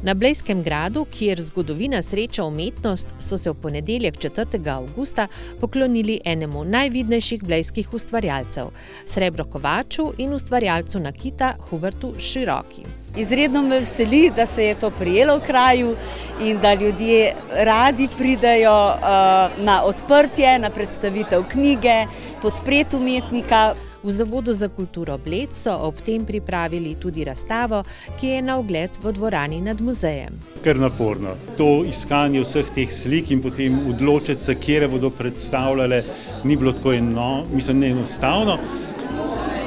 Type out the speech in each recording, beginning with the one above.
Na Blejskem gradu, kjer zgodovina sreča umetnost, so se v ponedeljek 4. avgusta poklonili enemu najvidnejših blejskih ustvarjalcev, srebrokovaču in ustvarjalcu nakita Hubertu Široki. Izredno me veseli, da se je to prijelo v kraju in da ljudje radi pridejo na odprtje, na predstavitev knjige, podpreti umetnika. V Zavodu za kulturo Bled so ob tem pripravili tudi razstavo, ki je na ogled v dvorani nad muzejem. Kar naporno. To iskanje vseh teh slik in potem odločiti se, kje bodo predstavljale, ni bilo tako enostavno.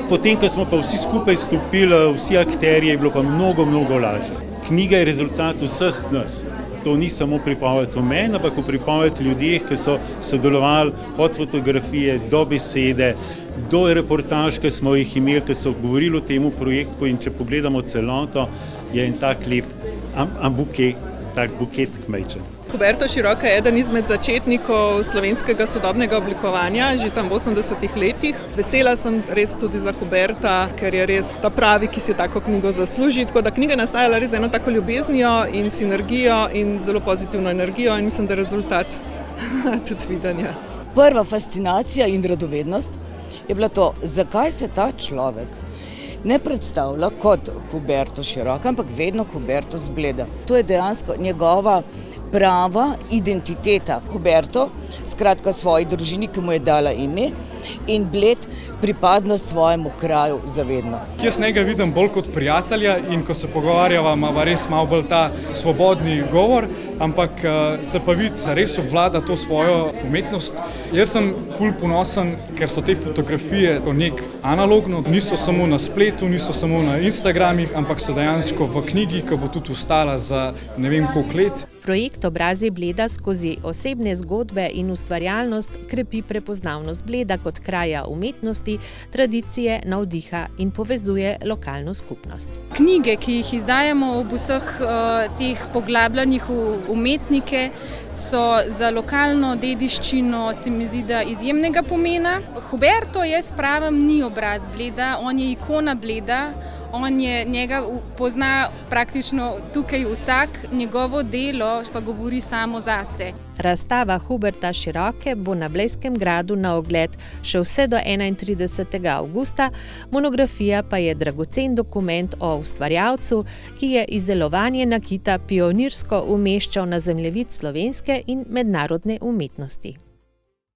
Potem, ko smo pa vsi skupaj stopili, vsi akterji, je bilo pa mnogo lažje. Knjiga je rezultat vseh nas. To ni samo pripoved o meni, ampak pripoved ljudeh, ki so sodelovali od fotografije do besede, do reportaž, ki smo jih imeli, ki so govorili o tem projektu, in če pogledamo celoto, je en tak lep buket kmečen. Huberto Široka je eden izmed začetnikov slovenskega sodobnega oblikovanja, že tam v 80-ih letih. Vesela sem res tudi za Huberta, ker je res ta pravi, ki si tako knjigo zasluži. Tako da knjiga je nastajala res z eno tako ljubeznijo in sinergijo in zelo pozitivno energijo in mislim, da je rezultat tudi videnja. Prva fascinacija in radovednost je bila to, zakaj se ta človek ne predstavlja kot Huberto Široka, ampak vedno Huberto z Bleda. To je dejansko njegova prava identiteta. Huberto, skratka svoji družini, ki mu je dala ime, in Bled pripadnost svojemu kraju zavedno. Jaz njega vidim bolj kot prijatelja in ko se pogovarjava, ima res malo bolj ta svobodni govor, ampak se pa vidi, res obvlada to svojo umetnost. Jaz sem ful ponosen, ker so te fotografije nek analogno, niso samo na spletu, niso samo na Instagramih, ampak so dejansko v knjigi, ki bo tudi ostala za ne vem koliko let. Projekt Obrazi Bleda skozi osebne zgodbe in ustvarjalnost krepi prepoznavnost Bleda kot kraja umetnosti, tradicije, navdiha in povezuje lokalno skupnost. Knjige, ki jih izdajamo ob vseh teh poglabljanjih v umetnike, so za lokalno dediščino, se mi zdi, da izjemnega pomena. Huberto ni obraz Bleda, on je ikona Bleda. Njega pozna praktično tukaj vsak, njegovo delo pa govori samo zase. Razstava Huberta Široke bo na Blejskem gradu na ogled še vse do 31. avgusta, monografija pa je dragocen dokument o ustvarjalcu, ki je izdelovanje nakita pionirsko umeščal na zemljevid slovenske in mednarodne umetnosti.